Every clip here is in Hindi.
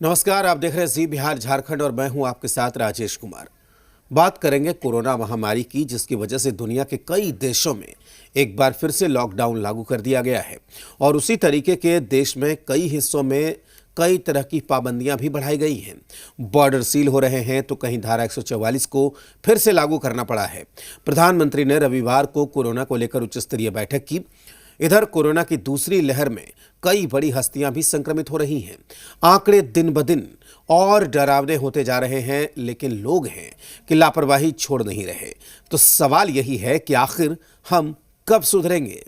नमस्कार, आप देख रहे हैं जी बिहार झारखंड और मैं हूं आपके साथ राजेश कुमार। बात करेंगे कोरोना महामारी की, जिसकी वजह से दुनिया के कई देशों में एक बार फिर से लॉकडाउन लागू कर दिया गया है और उसी तरीके के देश में कई हिस्सों में कई तरह की पाबंदियां भी बढ़ाई गई हैं। बॉर्डर सील हो रहे हैं तो कहीं धारा 144 को फिर से लागू करना पड़ा है। प्रधानमंत्री ने रविवार को कोरोना को लेकर उच्च स्तरीय बैठक की। इधर कोरोना की दूसरी लहर में कई बड़ी हस्तियां भी संक्रमित हो रही हैं। आंकड़े दिन ब दिन और डरावने होते जा रहे हैं, लेकिन लोग हैं कि लापरवाही छोड़ नहीं रहे। तो सवाल यही है कि आखिर हम कब सुधरेंगे।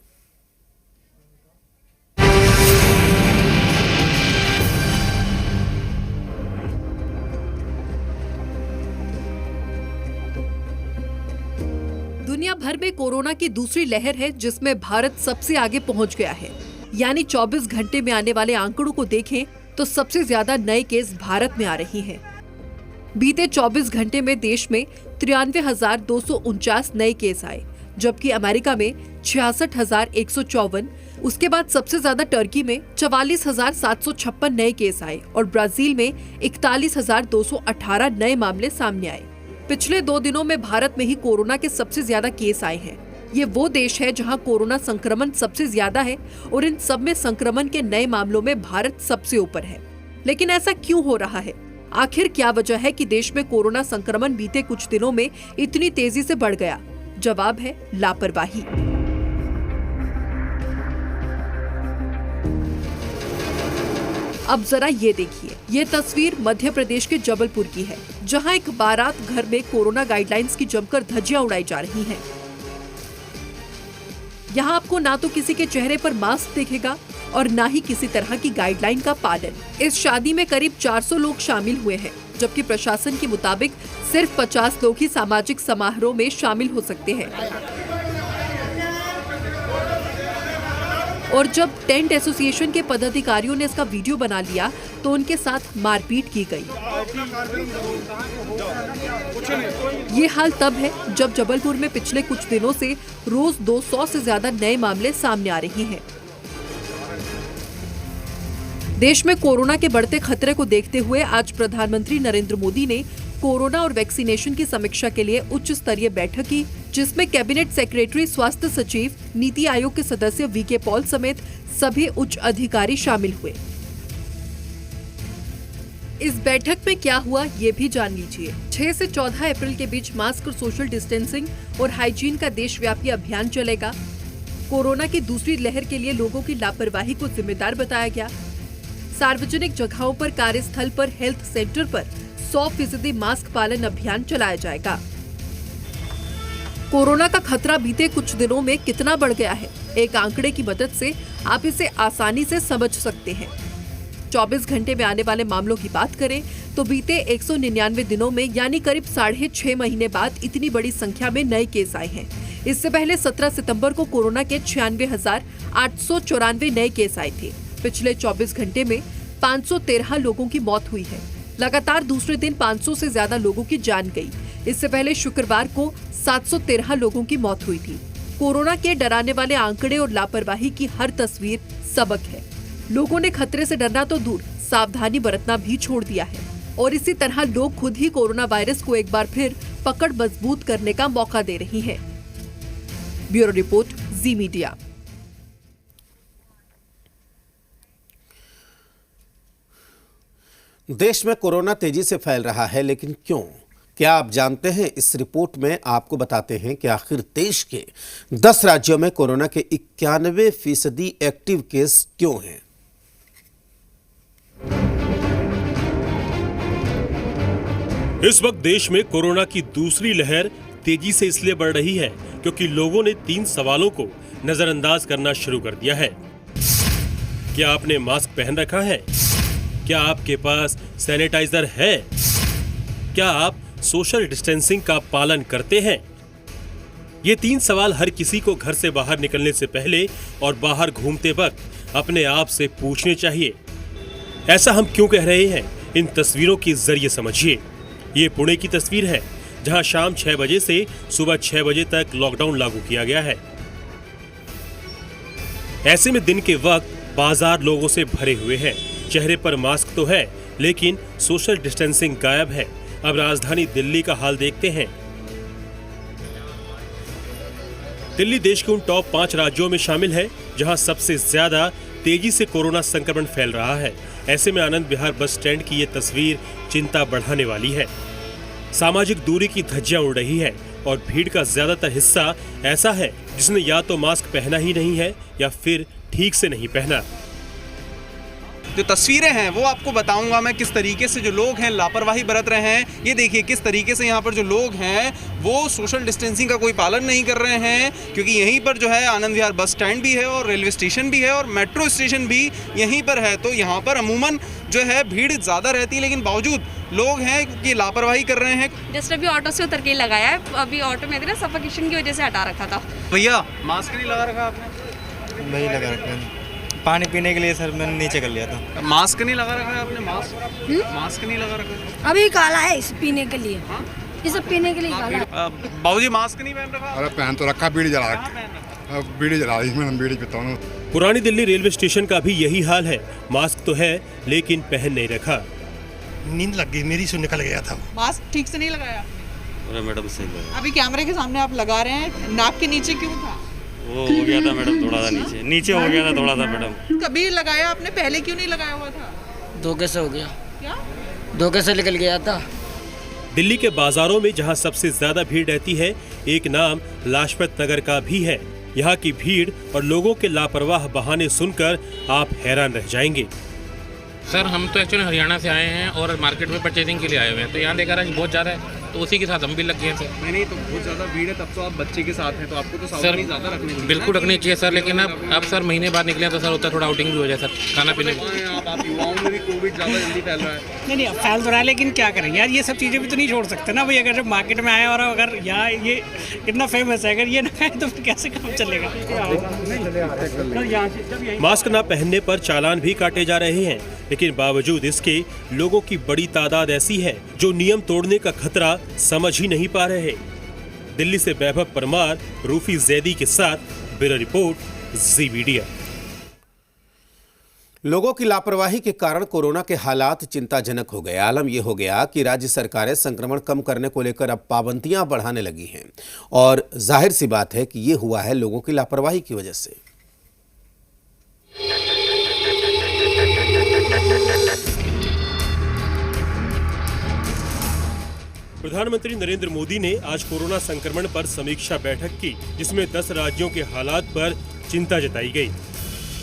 दुनिया भर में कोरोना की दूसरी लहर है, जिसमें भारत सबसे आगे पहुंच गया है। यानी 24 घंटे में आने वाले आंकड़ों को देखें तो सबसे ज्यादा नए केस भारत में आ रही हैं। बीते 24 घंटे में देश में 93,249 नए केस आए, जबकि अमेरिका में 66,154, उसके बाद सबसे ज्यादा टर्की में 44,756 नए केस आए और ब्राजील में 41,218 नए मामले सामने आए। पिछले 2 दिनों में भारत में ही कोरोना के सबसे ज्यादा केस आए हैं। ये वो देश है जहां कोरोना संक्रमण सबसे ज्यादा है और इन सब में संक्रमण के नए मामलों में भारत सबसे ऊपर है। लेकिन ऐसा क्यों हो रहा है? आखिर क्या वजह है कि देश में कोरोना संक्रमण बीते कुछ दिनों में इतनी तेजी से बढ़ गया? जवाब है लापरवाही। अब जरा ये देखिए, ये तस्वीर मध्य प्रदेश के जबलपुर की है, जहां एक बारात घर में कोरोना गाइडलाइंस की जमकर धज्जियां उड़ाई जा रही हैं। यहाँ आपको ना तो किसी के चेहरे पर मास्क दिखेगा और ना ही किसी तरह की गाइडलाइन का पालन। इस शादी में करीब 400 लोग शामिल हुए हैं, जबकि प्रशासन के मुताबिक सिर्फ 50 लोग ही सामाजिक समारोह में शामिल हो सकते हैं। और जब टेंट एसोसिएशन के पदाधिकारियों ने इसका वीडियो बना लिया तो उनके साथ मारपीट की गई। ये हाल तब है जब जबलपुर में पिछले कुछ दिनों से रोज 200 से ज्यादा नए मामले सामने आ रहे हैं। देश में कोरोना के बढ़ते खतरे को देखते हुए आज प्रधानमंत्री नरेंद्र मोदी ने कोरोना और वैक्सीनेशन की समीक्षा के लिए उच्च स्तरीय बैठक की, जिसमें कैबिनेट सेक्रेटरी, स्वास्थ्य सचिव, नीति आयोग के सदस्य वीके पॉल समेत सभी उच्च अधिकारी शामिल हुए। इस बैठक में क्या हुआ ये भी जान लीजिए। 6 से 14 अप्रैल के बीच मास्क और सोशल डिस्टेंसिंग और हाइजीन का देशव्यापी अभियान चलेगा। कोरोना की दूसरी लहर के लिए लोगों की लापरवाही को जिम्मेदार बताया गया। सार्वजनिक जगहों पर, कार्यस्थल पर, हेल्थ सेंटर पर 100% मास्क पालन अभियान चलाया जाएगा। कोरोना का खतरा बीते कुछ दिनों में कितना बढ़ गया है, एक आंकड़े की मदद से आप इसे आसानी से समझ सकते हैं। 24 घंटे में आने वाले मामलों की बात करें तो बीते 199 दिनों में यानी करीब 6.5 महीने बाद इतनी बड़ी संख्या में नए केस आए हैं। इससे पहले 17 सितंबर को कोरोना के 96,894 नए केस आए थे। पिछले 24 घंटे में 513 लोगों की मौत हुई है। लगातार दूसरे दिन 500 से ज्यादा लोगों की जान गई। इससे पहले शुक्रवार को 713 लोगों की मौत हुई थी। कोरोना के डराने वाले आंकड़े और लापरवाही की हर तस्वीर सबक है। लोगों ने खतरे से डरना तो दूर, सावधानी बरतना भी छोड़ दिया है और इसी तरह लोग खुद ही कोरोना वायरस को एक बार फिर पकड़ मजबूत करने का मौका दे रही हैं। ब्यूरो रिपोर्ट, जी मीडिया। देश में कोरोना तेजी से फैल रहा है, लेकिन क्यों? क्या आप जानते हैं? इस रिपोर्ट में आपको बताते हैं कि आखिर देश के 10 राज्यों में कोरोना के 91% एक्टिव केस क्यों हैं। इस वक्त देश में कोरोना की दूसरी लहर तेजी से इसलिए बढ़ रही है क्योंकि लोगों ने 3 सवालों को नजरअंदाज करना शुरू कर दिया है। क्या आपने मास्क पहन रखा है? क्या आपके पास सैनिटाइजर है? क्या आप सोशल डिस्टेंसिंग का पालन करते हैं? ये 3 सवाल हर किसी को घर से बाहर निकलने से पहले और बाहर घूमते वक्त अपने आप से पूछने चाहिए। ऐसा हम क्यों कह रहे हैं, इन तस्वीरों के जरिए समझिए। ये पुणे की तस्वीर है, जहां शाम 6 बजे से सुबह 6 बजे तक लॉकडाउन लागू किया गया है। ऐसे में दिन के वक्त बाजार लोगों से भरे हुए हैं। चेहरे पर मास्क तो है, लेकिन सोशल डिस्टेंसिंग गायब है। अब राजधानी दिल्ली का हाल देखते हैं। दिल्ली देश के उन टॉप 5 राज्यों में शामिल है जहां सबसे ज्यादा तेजी से कोरोना संक्रमण फैल रहा है। ऐसे में आनंद विहार बस स्टैंड की ये तस्वीर चिंता बढ़ाने वाली है। सामाजिक दूरी की धज्जियां उड़ रही है और भीड़ का ज्यादातर हिस्सा ऐसा है जिसने या तो मास्क पहना ही नहीं है या फिर ठीक से नहीं पहना। जो तस्वीरें हैं वो आपको बताऊंगा मैं किस तरीके से जो लोग हैं लापरवाही बरत रहे हैं। ये देखिए किस तरीके से यहाँ पर जो लोग हैं वो सोशल डिस्टेंसिंग का कोई पालन नहीं कर रहे हैं, क्योंकि यहीं पर जो है आनंद विहार बस स्टैंड भी है और रेलवे स्टेशन भी है और मेट्रो स्टेशन भी यहीं पर है। तो यहाँ पर अमूमन जो है भीड़ ज़्यादा रहती है, लेकिन बावजूद लोग हैं कि लापरवाही कर रहे हैं। जस्ट अभी ऑटो से उतर के ही लगाया है। अभी ऑटो में ना सफोकेशन की वजह से हटा रखा था। भैया मास्क नहीं लगा रखा आपने? नहीं लगा रखा है। पानी पीने के लिए सर मैंने नीचे कर लिया था। मास्क नहीं लगा रखा है आपने? मास्क नहीं लगा रखा है? अभी काला है इस पीने के लिए। ये सब पीने के लिए काला है। बाबूजी मास्क नहीं पहन रखा? अरे पहन तो रखा, बीड़ी जला रखा। बीड़ी जला रही मैंने, बीड़ी पीता हूँ। पुरानी दिल्ली रेलवे स्टेशन का भी यही हाल है। मास्क तो है लेकिन पहन नहीं रखा। नींद लग गई मेरी, सो निकल गया था। मास्क ठीक से नहीं लगाया? अरे मैडम सही लगा। अभी कैमरे के सामने आप लगा रहे हैं, नाक के नीचे क्यों था? वो हो गया था मैडम, थोड़ा सा नीचे हो गया था थोड़ा सा मैडम। कभी लगाया आपने, पहले क्यों नहीं लगाया हुआ था? धोखे से हो गया। क्या धोखे से निकल गया था। दिल्ली के बाजारों में जहां सबसे ज्यादा भीड़ रहती है, एक नाम लाजपत नगर का भी है। यहाँ की भीड़ और लोगों के लापरवाह बहाने सुनकर आप हैरान रह जाएंगे। सर हम तो एक्चुअली हरियाणा से आए हैं और मार्केट में परचेजिंग के लिए आए हुए हैं, तो यहाँ देखा रहा है बहुत ज़्यादा है, तो उसी के साथ हम भी लग गए थे। नहीं तो बहुत ज़्यादा भीड़ है, तब तो आप बच्चे के साथ हैं, तो आपको तो सावधानी ज़्यादा रखनी चाहिए। बिल्कुल रखनी चाहिए सर, लेकिन अब सर महीने बाद निकले तो सर होता थोड़ा आउटिंग भी हो जाए सर, खाना पीने आप युवाओं में भी कोविड ज़्यादा जल्दी फैल रहा है। नहीं फैल तो रहा है, लेकिन क्या करें यार, ये सब चीज़ें भी तो नहीं छोड़ सकते ना भाई। अगर जब मार्केट में आया और अगर यहाँ ये इतना फेमस है, अगर ये ना खाए तो फिर कैसे काम चलेगा। मास्क न पहनने पर चालान भी काटे जा रहे हैं, लेकिन बावजूद इसके लोगों की बड़ी तादाद ऐसी है जो नियम तोड़ने का खतरा समझ ही नहीं पा रहे। दिल्ली से वैभव परमार, रूफी जैदी के साथ ब्यूरो रिपोर्ट, जी मीडिया। लोगों की लापरवाही के कारण कोरोना के हालात चिंताजनक हो गए। आलम यह हो गया कि राज्य सरकारें संक्रमण कम करने को लेकर अब पाबंदियां बढ़ाने लगी हैं और जाहिर सी बात है कि यह हुआ है लोगों की लापरवाही की वजह से। प्रधानमंत्री नरेंद्र मोदी ने आज कोरोना संक्रमण पर समीक्षा बैठक की, जिसमें 10 राज्यों के हालात पर चिंता जताई गई,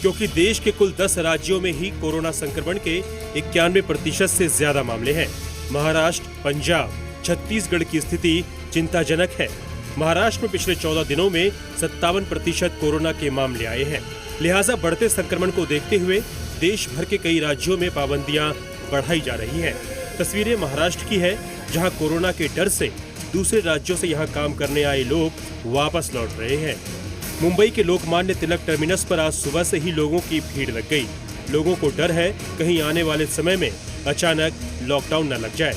क्योंकि देश के कुल 10 राज्यों में ही कोरोना संक्रमण के 91% से ज्यादा मामले हैं। महाराष्ट्र, पंजाब, छत्तीसगढ़ की स्थिति चिंताजनक है। महाराष्ट्र में पिछले 14 दिनों में 57% कोरोना के मामले आए हैं। लिहाजा बढ़ते संक्रमण को देखते हुए देश भर के कई राज्यों में पाबंदियां बढ़ाई जा रही हैं। तस्वीरें महाराष्ट्र की है, जहां कोरोना के डर से दूसरे राज्यों से यहां काम करने आए लोग वापस लौट रहे हैं। मुंबई के लोकमान्य तिलक टर्मिनस पर आज सुबह से ही लोगों की भीड़ लग गई। लोगों को डर है कहीं आने वाले समय में अचानक लॉकडाउन न लग जाए।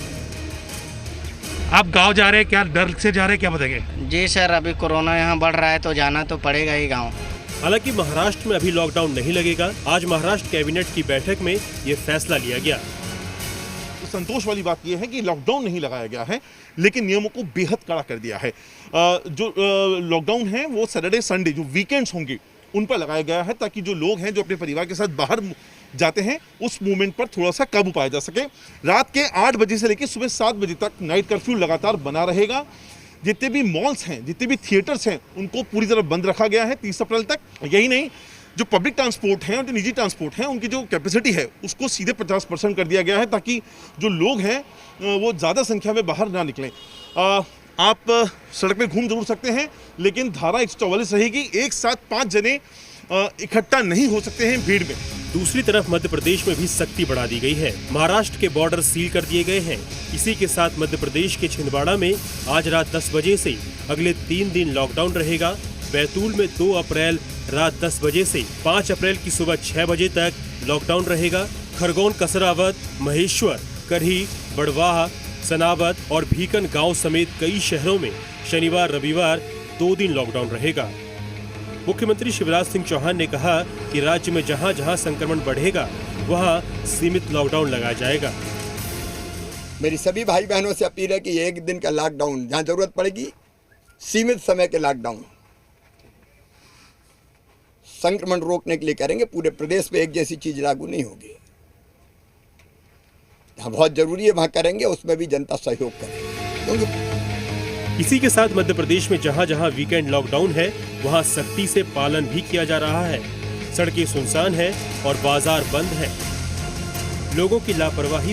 आप गांव जा रहे हैं, क्या डर से जा रहे हैं, क्या बताएंगे? जी सर, अभी कोरोना यहाँ बढ़ रहा है तो जाना तो पड़ेगा ही गाँव। हालांकि महाराष्ट्र में अभी लॉकडाउन नहीं लगेगा। आज महाराष्ट्र कैबिनेट की बैठक में ये फैसला लिया गया। संतोष वाली बात यह है कि लॉकडाउन नहीं लगाया गया है, लेकिन नियमों को बेहद कड़ा कर दिया है। जो लॉकडाउन है वो सैटरडे संडे जो वीकेंड्स होंगे उन पर लगाया गया है, ताकि जो लोग हैं जो अपने परिवार के साथ बाहर जाते हैं उस मूवमेंट पर थोड़ा सा काबू पाया जा सके। रात के 8 बजे से लेकर सुबह 7 बजे तक नाइट कर्फ्यू लगातार बना रहेगा। जितने भी मॉल्स हैं, जितने भी थिएटर्स हैं, उनको पूरी तरह बंद रखा गया है 30 अप्रैल तक। यही नहीं, जो पब्लिक ट्रांसपोर्ट है और जो निजी ट्रांसपोर्ट है उनकी जो कैपेसिटी है उसको सीधे 50% कर दिया गया है, ताकि जो लोग हैं वो ज़्यादा संख्या में बाहर ना निकलें। आप सड़क में घूम जरूर सकते हैं, लेकिन धारा 144 रहेगी। एक साथ 5 जने इकट्ठा नहीं हो सकते हैं भीड़ में। दूसरी तरफ मध्य प्रदेश में भी सख्ती बढ़ा दी गई है। महाराष्ट्र के बॉर्डर सील कर दिए गए हैं। इसी के साथ मध्य प्रदेश के छिंदवाड़ा में आज रात 10 बजे से अगले 3 दिन लॉकडाउन रहेगा। बैतूल में 2 अप्रैल रात 10 बजे से 5 अप्रैल की सुबह 6 बजे तक लॉकडाउन रहेगा। खरगोन, कसरावत, महेश्वर, करही, बड़वाह, सनावत और भीकन गांव समेत कई शहरों में शनिवार रविवार 2 दिन लॉकडाउन रहेगा। मुख्यमंत्री शिवराज सिंह चौहान ने कहा कि राज्य में जहां जहां संक्रमण बढ़ेगा वहां सीमित लॉकडाउन लगाया जाएगा। मेरी सभी भाई बहनों से अपील है कि एक दिन का लॉकडाउन, जहां जरूरत पड़ेगी सीमित समय के लॉकडाउन संक्रमण रोकने के लिए करेंगे। पूरे प्रदेश में एक जैसी चीज लागू नहीं होगी। जहां बहुत जरूरी है वहां करेंगे, उसमें भी जनता सहयोग करेगी। इसी के साथ मध्य प्रदेश में जहां जहां वीकेंड लॉकडाउन है वहां सख्ती से पालन भी किया जा रहा है। सड़कें सुनसान है और बाजार बंद है। लोगों की लापरवाही